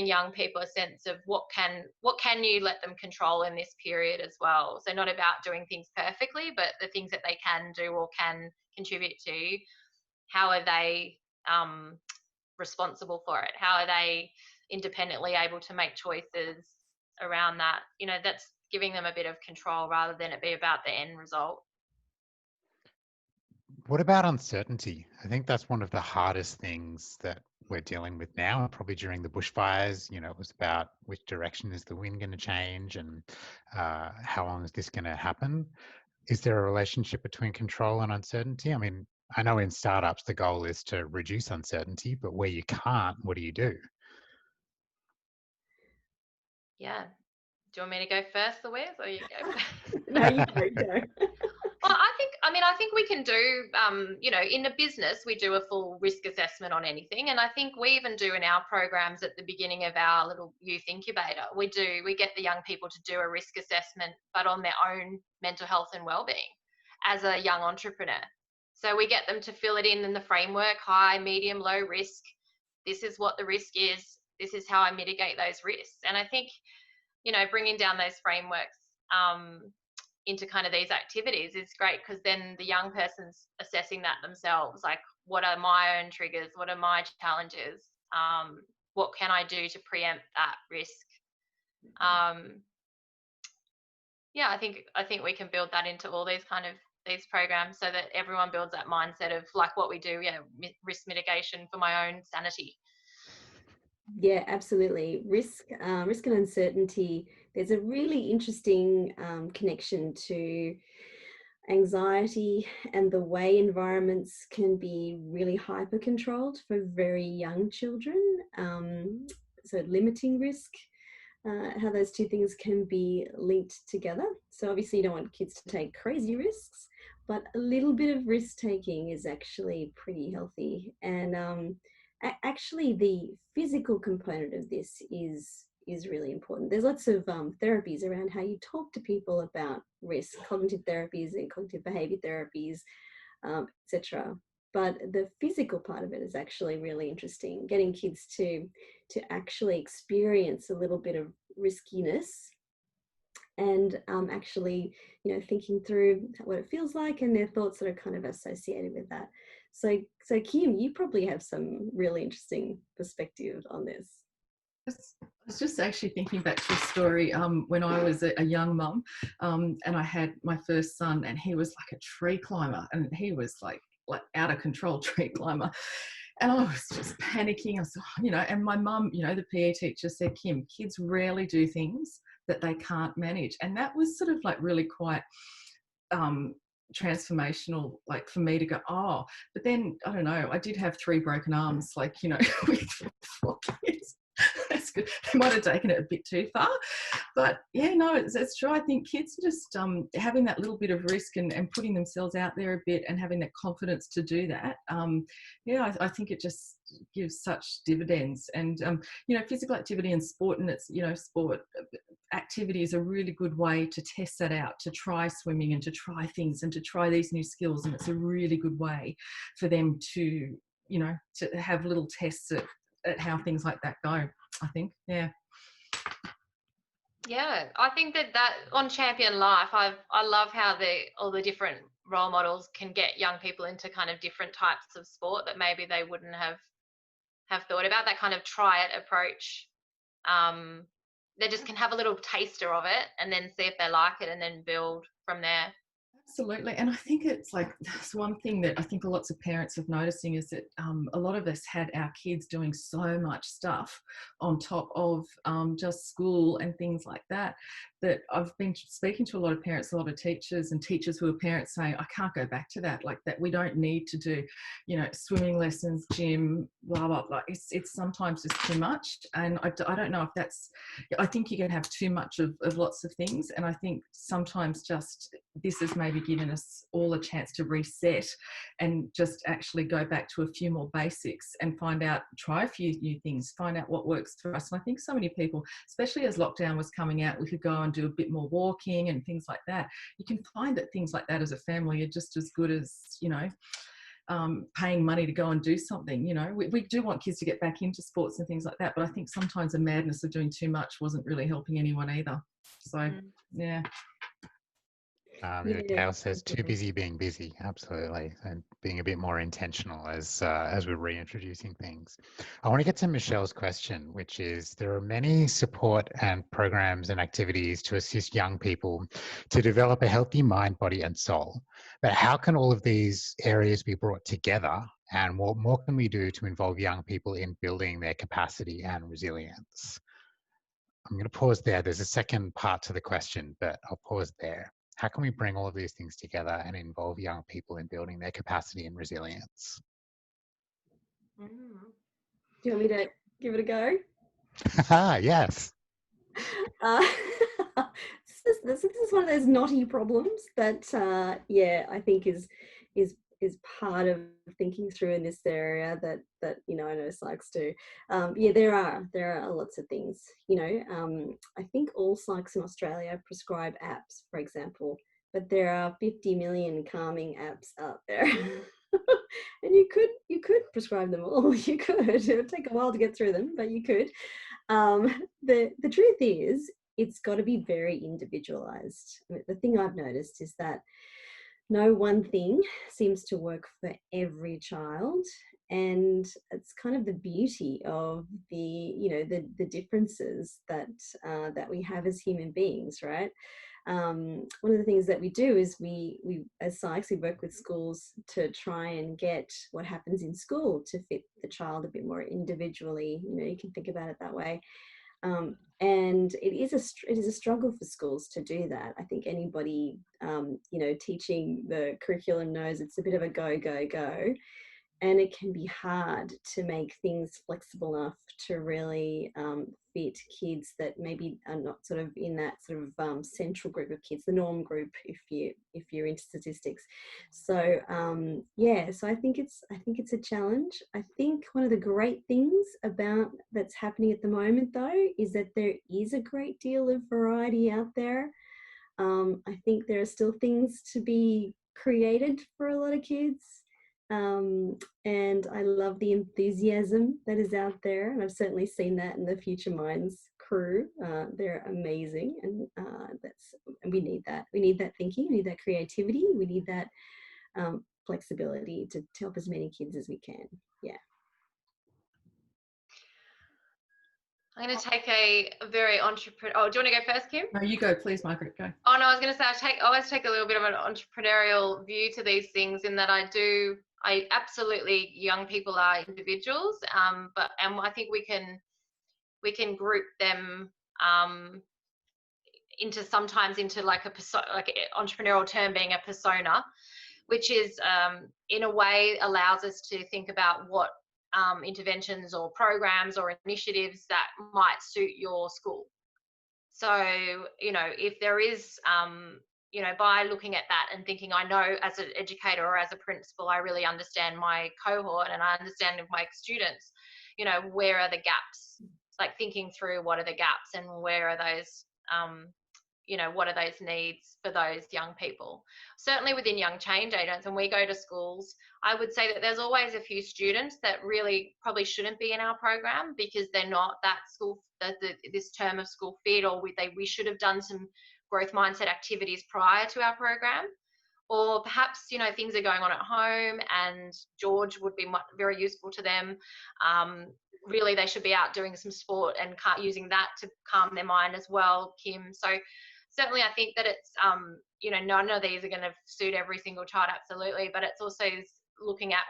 Speaker 4: young people a sense of what can you let them control in this period as well. So not about doing things perfectly, but the things that they can do or can contribute to. How are they responsible for it? How are they independently able to make choices around that? You know, that's giving them a bit of control rather than it be about the end result.
Speaker 1: What about uncertainty? I think that's one of the hardest things that we're dealing with now, and probably during the bushfires, it was about which direction is the wind going to change, and how long is this going to happen? Is there a relationship between control and uncertainty? I mean, I know in startups the goal is to reduce uncertainty, but where you can't, what do you do?
Speaker 4: Yeah. Do you want me to go first, Louise, or you go first?
Speaker 2: No, you go.
Speaker 4: Well, I think we can do, in a business, we do a full risk assessment on anything. And I think we even do in our programs at the beginning of our little youth incubator. We get the young people to do a risk assessment, but on their own mental health and wellbeing as a young entrepreneur. So we get them to fill it in the framework: high, medium, low risk. This is what the risk is. This is how I mitigate those risks. And I think, bringing down those frameworks into kind of these activities is great, because then the young person's assessing that themselves, like, what are my own triggers? What are my challenges? What can I do to preempt that risk? I think we can build that into all these programs, so that everyone builds that mindset of, like what we do, risk mitigation for my own sanity.
Speaker 2: Yeah, absolutely. Risk and uncertainty. There's a really interesting connection to anxiety and the way environments can be really hyper controlled for very young children. So limiting risk, how those two things can be linked together. So obviously you don't want kids to take crazy risks, but a little bit of risk taking is actually pretty healthy. And actually the physical component of this is really important. There's lots of therapies around how you talk to people about risk, cognitive therapies and cognitive behavior therapies, etc. But the physical part of it is actually really interesting, getting kids to actually experience a little bit of riskiness, and actually, thinking through what it feels like and their thoughts that are kind of associated with that. So Kim, you probably have some really interesting perspective on this.
Speaker 3: I was just actually thinking back to a story when I was a young mum, and I had my first son, and he was like a tree climber, and he was like out of control tree climber. And I was just panicking. I was, and my mum, the PE teacher said, Kim, kids rarely do things that they can't manage. And that was sort of like really quite transformational, like for me to go, oh, but then, I don't know, I did have 3 broken arms, with 4 kids. That's good. I might have taken it a bit too far, but yeah, no, it's true. I think kids are just having that little bit of risk and putting themselves out there a bit and having that confidence to do that. I think it just gives such dividends. And physical activity and sport, and it's sport activity is a really good way to test that out, to try swimming and to try things and to try these new skills. And it's a really good way for them to to have little tests at how things like that go, I think. Yeah,
Speaker 4: I think that on Champion Life, I love how all the different role models can get young people into kind of different types of sport that maybe they wouldn't have thought about. That kind of try it approach. They just can have a little taster of it and then see if they like it and then build from there.
Speaker 3: Absolutely. And I think it's like, that's one thing that I think lots of parents have noticing is that a lot of us had our kids doing so much stuff on top of just school and things like that, that I've been speaking to a lot of parents, a lot of teachers and teachers who are parents saying, I can't go back to that, like that we don't need to do, swimming lessons, gym, blah, blah, blah. It's sometimes just too much. And I don't know if that's, I think you can have too much of lots of things. And I think sometimes just this is maybe given us all a chance to reset and just actually go back to a few more basics and try a few new things, find out what works for us. And I think so many people, especially as lockdown was coming out, we could go and do a bit more walking and things like that. You can find that things like that as a family are just as good as, paying money to go and do something. We do want kids to get back into sports and things like that, but I think sometimes the madness of doing too much wasn't really helping anyone either. So, yeah.
Speaker 1: Gail says, too busy being busy. Absolutely. And being a bit more intentional as we're reintroducing things. I want to get to Michelle's question, which is, there are many support and programs and activities to assist young people to develop a healthy mind, body and soul. But how can all of these areas be brought together And what more can we do to involve young people in building their capacity and resilience? I'm going to pause there. There's a second part to the question, but I'll pause there. How can we bring all of these things together and involve young people in building their capacity and resilience?
Speaker 2: Do you want me to give it a go?
Speaker 1: Yes.
Speaker 2: This is one of those knotty problems that, I think is part of thinking through in this area that I know psychs do. There are lots of things. I think all psychs in Australia prescribe apps, for example, but there are 50 million calming apps out there. And you could prescribe them all. You could. It would take a while to get through them, but you could. The truth is, it's got to be very individualized. I mean, the thing I've noticed is that no one thing seems to work for every child, and it's kind of the beauty of the differences that we have as human beings, right? One of the things that we do is we as psychs, we work with schools to try and get what happens in school to fit the child a bit more individually. You can think about it that way. And it is a struggle for schools to do that. I think anybody teaching the curriculum knows it's a bit of a go, and it can be hard to make things flexible enough to really fit kids that maybe are not sort of in that sort of central group of kids, the norm group, if you're into statistics. So so I think it's a challenge. I think one of the great things about that's happening at the moment, though, is that there is a great deal of variety out there. I think there are still things to be created for a lot of kids. And I love the enthusiasm that is out there, and I've certainly seen that in the Future Minds crew. They're amazing, and we need that. We need that thinking. We need that creativity. We need that flexibility to help as many kids as we can. Yeah.
Speaker 4: I'm going to take a very entrepreneur. Oh, do you want to go first, Kim?
Speaker 3: No, you go, please, Margaret. Go.
Speaker 4: Oh no, I was going to say I always take a little bit of an entrepreneurial view to these things, in that I absolutely, young people are individuals, but I think we can group them into like a entrepreneurial term being a persona, which is in a way allows us to think about what interventions or programs or initiatives that might suit your school. So, if there is, by looking at that and thinking, I know as an educator or as a principal, I really understand my cohort and I understand my students, where are the gaps? Like thinking through what are the gaps and where are those, what are those needs for those young people? Certainly within young change agents, and we go to schools, I would say that there's always a few students that really probably shouldn't be in our program because they're not that this term of school fit, or we should have done some growth mindset activities prior to our program. Or perhaps, things are going on at home and George would be very useful to them. Really, they should be out doing some sport and using that to calm their mind as well, Kim. So certainly I think that it's, none of these are going to suit every single child, absolutely. But it's also looking at,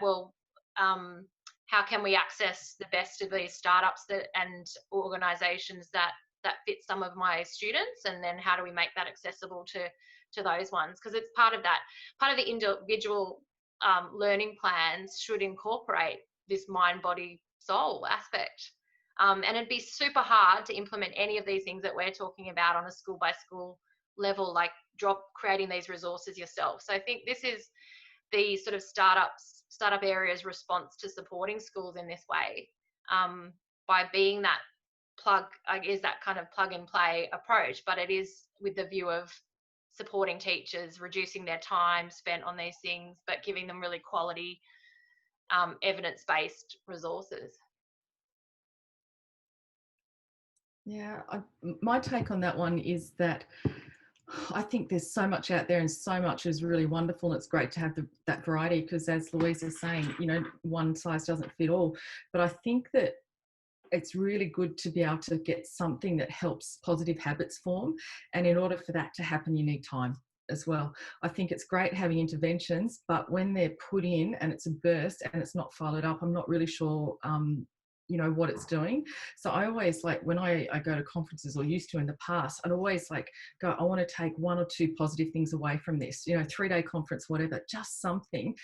Speaker 4: how can we access the best of these startups and organisations that fit some of my students, and then how do we make that accessible to those ones? Because it's part of the individual learning plans should incorporate this mind, body, soul aspect. And it'd be super hard to implement any of these things that we're talking about on a school by school level, like creating these resources yourself. So I think this is the sort of startup area's response to supporting schools in this way, by being that that kind of plug and play approach, but it is with the view of supporting teachers, reducing their time spent on these things, but giving them really quality, evidence-based resources.
Speaker 3: Yeah, my take on that one is that I think there's so much out there and so much is really wonderful, and it's great to have that variety, because as Louise is saying, one size doesn't fit all. But I think that it's really good to be able to get something that helps positive habits form, and in order for that to happen you need time. as well. I think it's great having interventions, but when they're put in and it's a burst and it's not followed up, I'm not really sure what it's doing. So I always, like, when I go to conferences, or used to in the past, I'd always go, I want to take 1 or 2 positive things away from this, 3-day conference, whatever, just something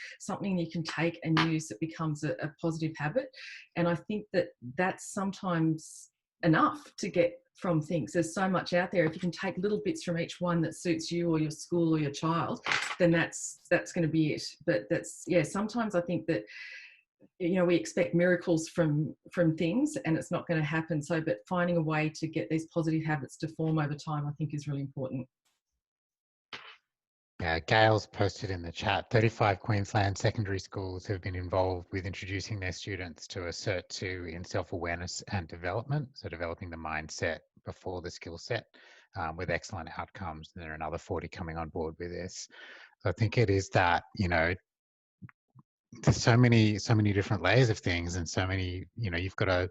Speaker 3: you can take and use that becomes a positive habit. And I think that that's sometimes enough to get from things. There's so much out there. If you can take little bits from each one that suits you or your school or your child, then that's going to be it. But sometimes I think that we expect miracles from things, and it's not going to happen. So, but finding a way to get these positive habits to form over time, I think, is really important.
Speaker 1: Yeah, Gail's posted in the chat, 35 Queensland secondary schools have been involved with introducing their students to a Cert 2 in self-awareness and development, so developing the mindset before the skill set, with excellent outcomes. And there are another 40 coming on board with this. So I think it is that, there's so many different layers of things, and so many, you've got to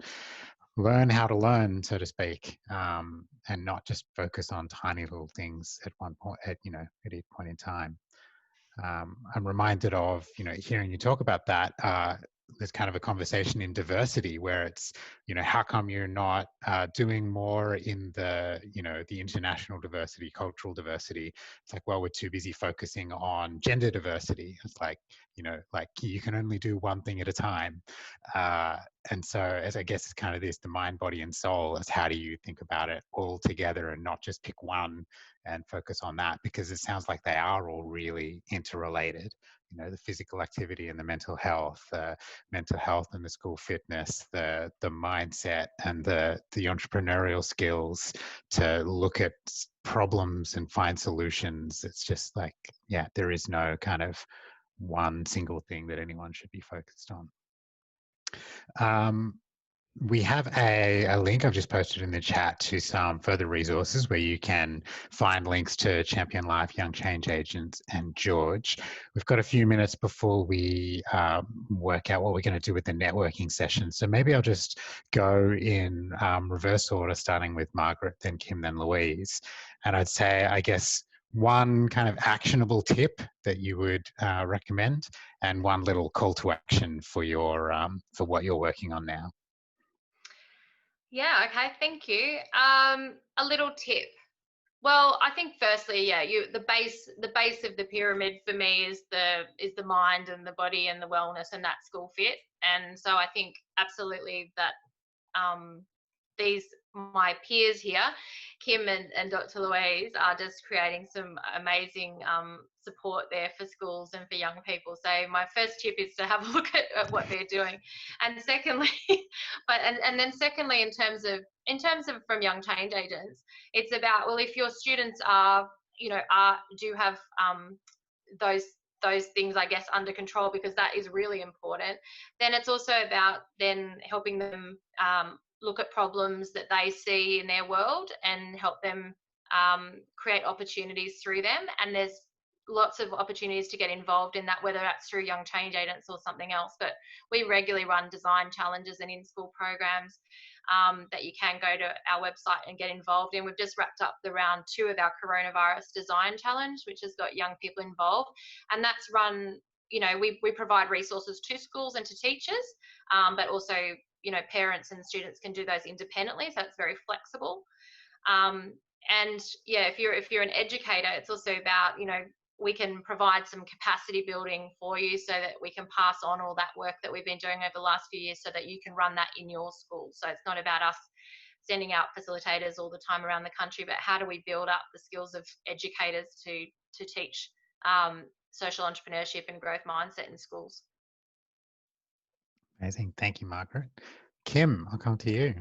Speaker 1: learn how to learn, so to speak, and not just focus on tiny little things at one point, at each point in time. I'm reminded of, hearing you talk about that, there's kind of a conversation in diversity where it's, how come you're not doing more in the, the international diversity, cultural diversity? It's like, well, we're too busy focusing on gender diversity. It's like, you can only do one thing at a time. And so, as I guess it's kind of this, the mind, body, and soul, is how do you think about it all together and not just pick one and focus on that, because it sounds like they are all really interrelated. The physical activity and the mental health and the school fitness, the mindset and the entrepreneurial skills to look at problems and find solutions. It's just like, there is no kind of one single thing that anyone should be focused on. We have a link I've just posted in the chat to some further resources where you can find links to Champion Life, Young Change Agents, and Gheorg. We've got a few minutes before we work out what we're going to do with the networking session. So maybe I'll just go in reverse order, starting with Margaret, then Kim, then Louise. And I'd say, I guess, one kind of actionable tip that you would recommend, and one little call to action for your for what you're working on now.
Speaker 4: Yeah, okay, thank you. A little tip. Well, I think firstly, the base of the pyramid for me is the mind and the body and the wellness and that school fit. And so I think absolutely that my peers here, Kim and Dr. Louise, are just creating some amazing support there for schools and for young people. So my first tip is to have a look at what they're doing. And secondly, then secondly, in terms of from young change agents, it's about, well, if your students do have those things, I guess, under control, because that is really important, then it's also about then helping them look at problems that they see in their world and help them create opportunities through them. And there's lots of opportunities to get involved in that, whether that's through young change agents or something else. But we regularly run design challenges and in-school programs that you can go to our website and get involved in. We've just wrapped up the round 2 of our coronavirus design challenge, which has got young people involved. And that's run, we provide resources to schools and to teachers, but also, parents and students can do those independently. So it's very flexible. If you're an educator, it's also about, we can provide some capacity building for you so that we can pass on all that work that we've been doing over the last few years so that you can run that in your school. So it's not about us sending out facilitators all the time around the country, but how do we build up the skills of educators to teach social entrepreneurship and growth mindset in schools.
Speaker 1: Amazing. Thank you, Margaret. Kim, I'll come to you.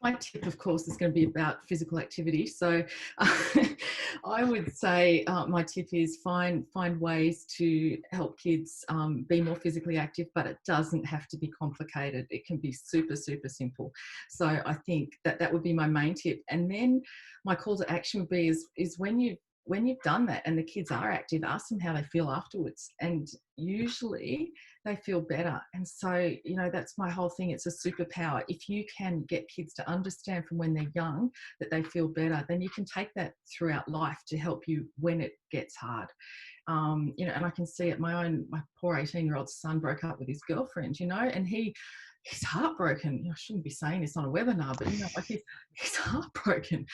Speaker 3: My tip, of course, is going to be about physical activity. So I would say my tip is find ways to help kids be more physically active, but it doesn't have to be complicated. It can be super, super simple. So I think that would be my main tip. And then my call to action would be is when when you've done that and the kids are active, ask them how they feel afterwards. And usually they feel better. And so, you know, that's my whole thing. It's a superpower. If you can get kids to understand from when they're young that they feel better, then you can take that throughout life to help you when it gets hard. You know, and I can see it. My poor 18-year-old son broke up with his girlfriend, you know, and he's heartbroken. You know, I shouldn't be saying this on a webinar, but you know, like he's heartbroken,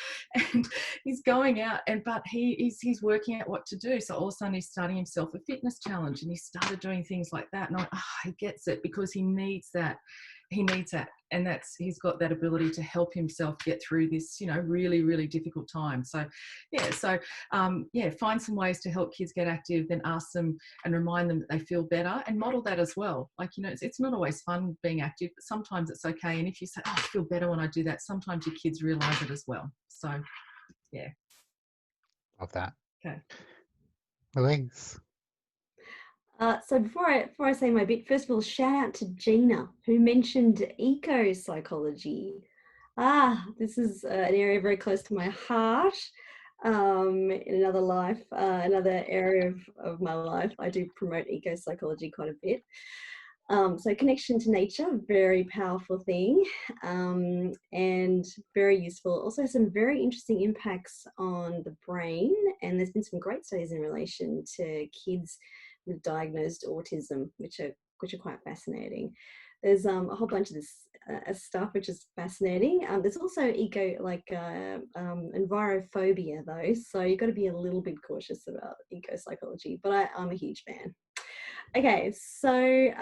Speaker 3: and he's going out, but he's working out what to do. So all of a sudden he's starting himself a fitness challenge, and he started doing things like that. And he gets it because he needs that. He needs that, and he's got that ability to help himself get through this, you know, really, really difficult time. So, find some ways to help kids get active, then ask them and remind them that they feel better, and model that as well. Like, you know, it's not always fun being active, but sometimes it's okay. And if you say, "Oh, I feel better when I do that," sometimes your kids realise it as well. So, yeah.
Speaker 1: Love that.
Speaker 3: Okay.
Speaker 1: Louise.
Speaker 2: So before I say my bit, first of all, shout out to Gina, who mentioned eco-psychology. This is an area very close to my heart. In another life, another area of my life, I do promote eco-psychology quite a bit. So connection to nature, very powerful thing, and very useful. Also some very interesting impacts on the brain, and there's been some great studies in relation to kids with diagnosed autism, which are quite fascinating. There's a whole bunch of this stuff which is fascinating. There's also envirophobia though, so you've got to be a little bit cautious about eco-psychology, but I'm a huge fan. Okay, so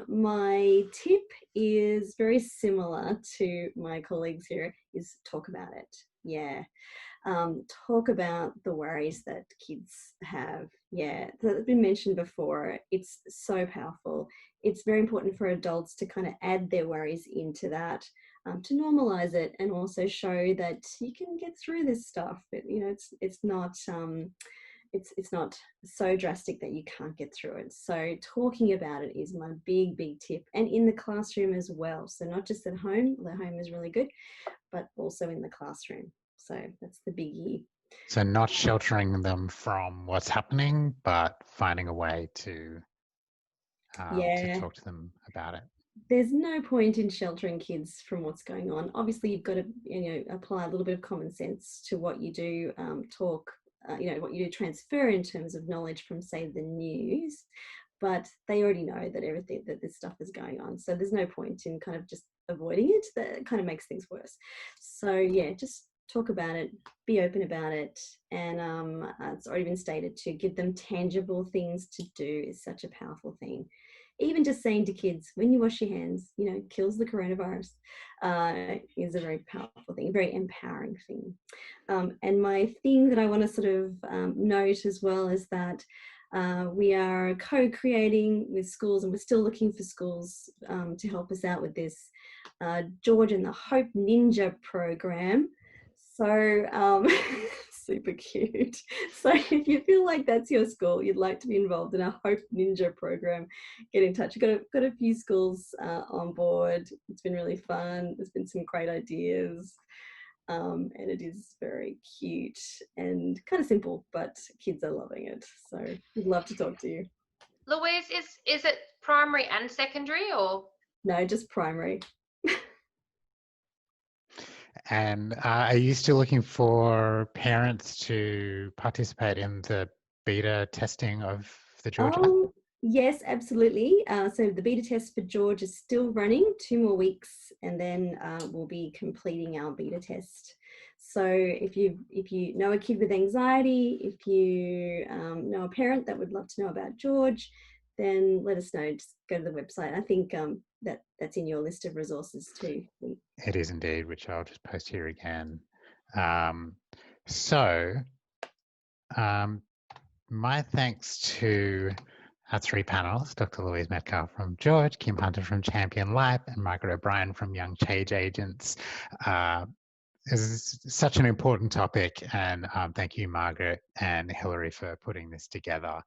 Speaker 2: my tip is very similar to my colleagues here, is talk about it. Yeah. Talk about the worries that kids have. Yeah, that's been mentioned before. It's so powerful. It's very important for adults to kind of add their worries into that, to normalize it, and also show that you can get through this stuff. You know, it's not so drastic that you can't get through it. So talking about it is my big tip, and in the classroom as well. So not just at home, the home is really good, but also in the classroom. So that's the biggie.
Speaker 1: So not sheltering them from what's happening, but finding a way to talk to them about it.
Speaker 2: There's no point in sheltering kids from what's going on. Obviously, you've got to, you know, apply a little bit of common sense to what you do, what you do transfer in terms of knowledge from, say, the news, but they already know that this stuff is going on. So there's no point in kind of just avoiding it. That kind of makes things worse. So yeah, just talk about it, be open about it, and it's already been stated, to give them tangible things to do is such a powerful thing. Even just saying to kids, when you wash your hands, you know, kills the coronavirus, is a very powerful thing, a very empowering thing. And my thing that I want to sort of note as well is that we are co-creating with schools, and we're still looking for schools to help us out with this, Gheorg and the Hope Ninja program. So super cute. So if you feel like that's your school, you'd like to be involved in our Hope Ninja program, get in touch. We've got a few schools on board. It's been really fun. There's been some great ideas, and it is very cute and kind of simple, but kids are loving it. So we'd love to talk to you.
Speaker 4: Louise, is it primary and secondary, or?
Speaker 2: No, just primary.
Speaker 1: And are you still looking for parents to participate in the beta testing of the Gheorg app?
Speaker 2: Yes, absolutely. So the beta test for Gheorg is still running, 2 more weeks, and then we'll be completing our beta test. So if you know a kid with anxiety, if you know a parent that would love to know about Gheorg, then let us know. Just go to the website. I think that's in your list of resources too.
Speaker 1: It is indeed, which I'll just post here again. My thanks to our 3 panelists, Dr. Louise Metcalf from Gheorg, Kim Hunter from Champion Life, and Margaret O'Brien from Young Change Agents. It's such an important topic, and thank you, Margaret and Hilary, for putting this together.